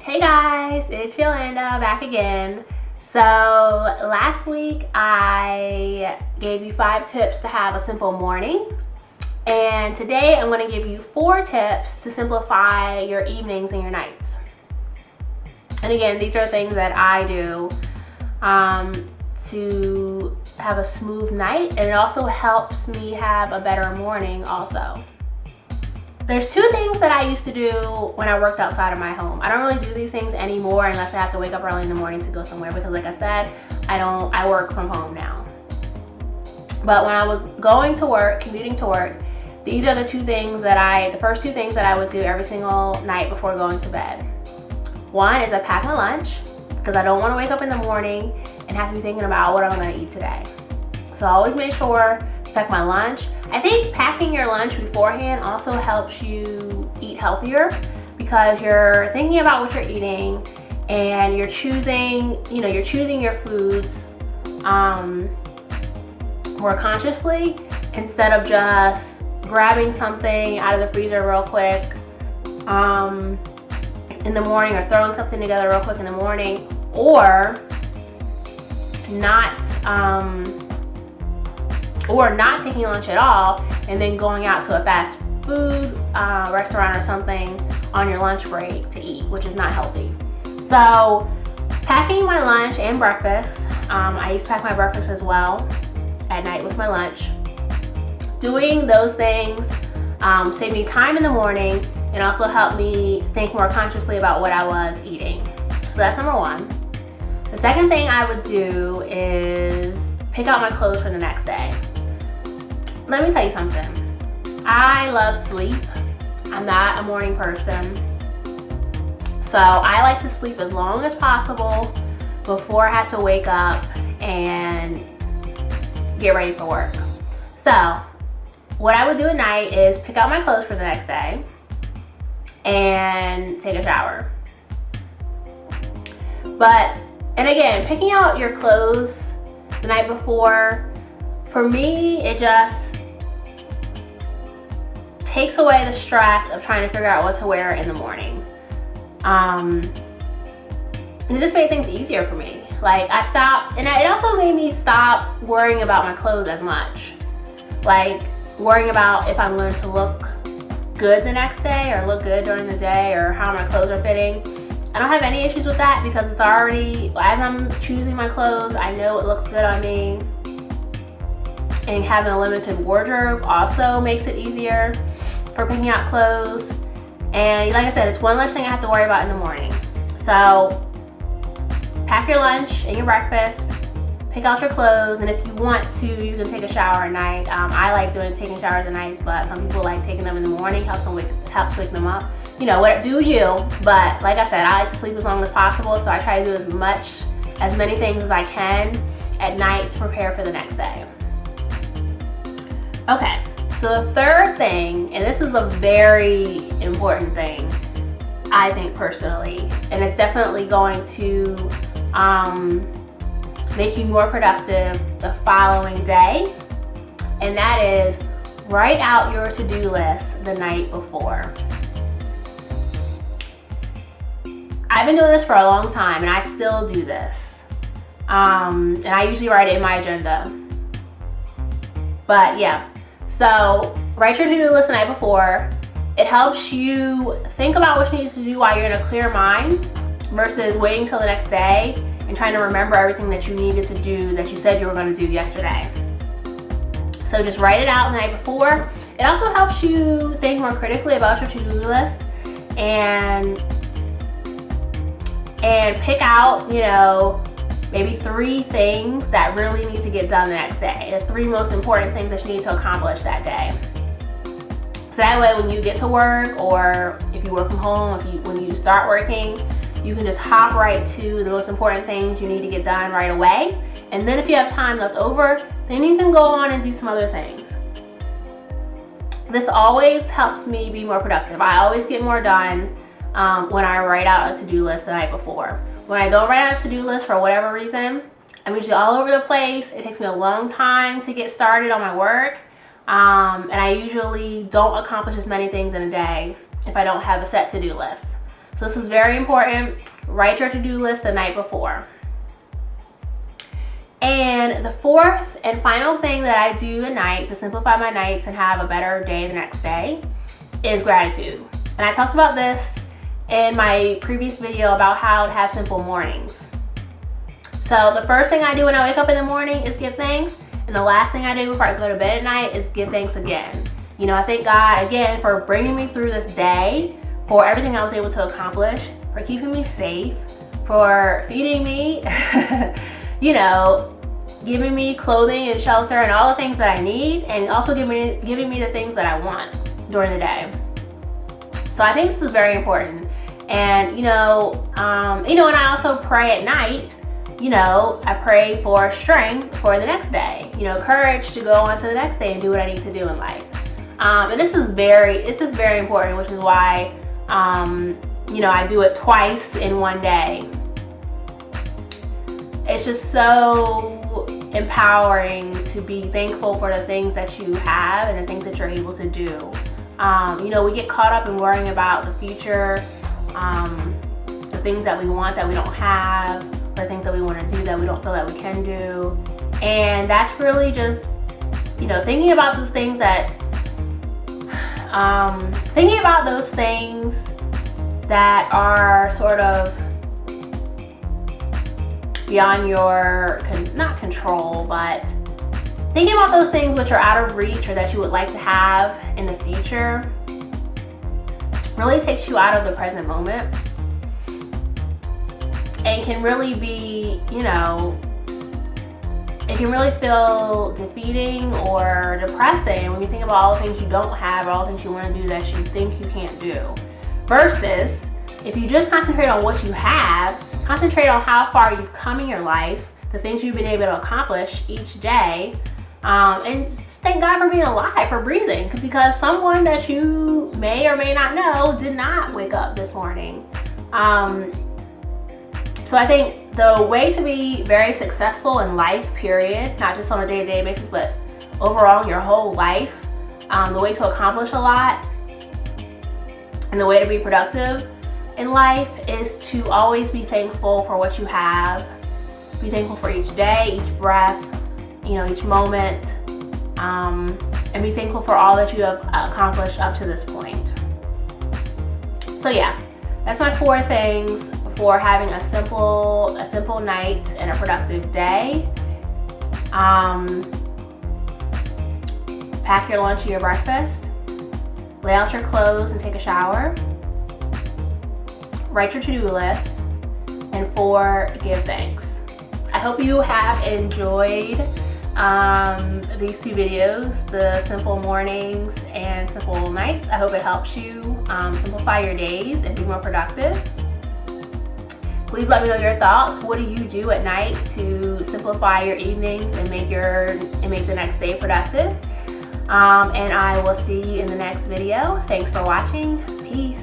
Hey guys, it's Yolanda back again. So last week I gave you 5 tips to have a simple morning, and today I'm going to give you 4 tips to simplify your evenings and your nights. And again, these are things that I do to have a smooth night, and it also helps me have a better morning also. There's 2 things that I used to do when I worked outside of my home. I don't really do these things anymore unless I have to wake up early in the morning to go somewhere, because like I said, I work from home now. But when I was going to work, commuting to work, these are the first 2 things that I would do every single night before going to bed. One is I pack my lunch, because I don't want to wake up in the morning and have to be thinking about what I'm going to eat today. So I always make sure to pack my lunch. I think packing your lunch beforehand also helps you eat healthier, because you're thinking about what you're eating and you're choosing your foods more consciously, instead of just grabbing something out of the freezer real quick in the morning, or throwing something together real quick in the morning, or not taking lunch at all and then going out to a fast food restaurant or something on your lunch break to eat, which is not healthy. So packing my lunch and breakfast, I used to pack my breakfast as well at night with my lunch. Doing those things saved me time in the morning and also helped me think more consciously about what I was eating. So that's number 1. The second thing I would do is pick out my clothes for the next day. Let me tell you something. I love sleep. I'm not a morning person. So I like to sleep as long as possible before I have to wake up and get ready for work. So what I would do at night is pick out my clothes for the next day and take a shower. And again, picking out your clothes the night before, for me, it just takes away the stress of trying to figure out what to wear in the morning. It just made things easier for me. Like it also made me stop worrying about my clothes as much. Like worrying about if I'm going to look good the next day or look good during the day, or how my clothes are fitting. I don't have any issues with that, because it's already, as I'm choosing my clothes, I know it looks good on me. And having a limited wardrobe also makes it easier for picking out clothes. And like I said, it's one less thing I have to worry about in the morning. So pack your lunch and your breakfast, pick out your clothes, and if you want to, you can take a shower at night. I like taking showers at night, but some people like taking them in the morning, helps wake them up. You know, what do you? But like I said, I like to sleep as long as possible, so I try to do as many things as I can at night to prepare for the next day. Okay, so the third thing, and this is a very important thing, I think personally, and it's definitely going to make you more productive the following day, and that is write out your to-do list the night before. I've been doing this for a long time, and I still do this. And I usually write it in my agenda. But yeah, so write your to-do list the night before. It helps you think about what you need to do while you're in a clear mind, versus waiting till the next day and trying to remember everything that you needed to do that you said you were going to do yesterday. So just write it out the night before. It also helps you think more critically about your to-do list and pick out, maybe 3 things that really need to get done the next day. The 3 most important things that you need to accomplish that day. So that way when you get to work, or if you work from home, when you start working, you can just hop right to the most important things you need to get done right away. And then if you have time left over, then you can go on and do some other things. This always helps me be more productive. I always get more done when I write out a to-do list the night before. When I don't write out a to-do list for whatever reason, I'm usually all over the place. It takes me a long time to get started on my work. And I usually don't accomplish as many things in a day if I don't have a set to-do list. So this is very important. Write your to-do list the night before. And the fourth and final thing that I do at night to simplify my nights and have a better day the next day is gratitude. And I talked about this in my previous video about how to have simple mornings. So the first thing I do when I wake up in the morning is give thanks. And the last thing I do before I go to bed at night is give thanks again. You know, I thank God again for bringing me through this day, for everything I was able to accomplish, for keeping me safe, for feeding me, you know, giving me clothing and shelter and all the things that I need, and also giving me the things that I want during the day. So I think this is very important. And and I also pray at night. You know, I pray for strength for the next day, you know, courage to go on to the next day and do what I need to do in life. And it's just very important, which is why, I do it twice in one day. It's just so empowering to be thankful for the things that you have and the things that you're able to do. We get caught up in worrying about the future, the things that we want that we don't have, the things that we want to do that we don't feel that we can do. And that's really just, thinking about those things that are sort of beyond your, not control, but thinking about those things which are out of reach or that you would like to have in the future really takes you out of the present moment. And can really be, it can really feel defeating or depressing when you think about all the things you don't have, all the things you want to do that you think you can't do. Versus, if you just concentrate on what you have, concentrate on how far you've come in your life, the things you've been able to accomplish each day, and just thank God for being alive, for breathing, because someone that you may or may not know did not wake up this morning. So I think the way to be very successful in life, period, not just on a day-to-day basis, but overall in your whole life, the way to accomplish a lot and the way to be productive in life is to always be thankful for what you have. Be thankful for each day, each breath, each moment, and be thankful for all that you have accomplished up to this point. So yeah, that's my 4 things for having a simple night and a productive day. Pack your lunch or your breakfast. Lay out your clothes and take a shower. Write your to-do list. And 4, give thanks. I hope you have enjoyed these 2 videos, the simple mornings and simple nights. I hope it helps you simplify your days and be more productive. Please let me know your thoughts. What do you do at night to simplify your evenings and make the next day productive? And I will see you in the next video. Thanks for watching. Peace.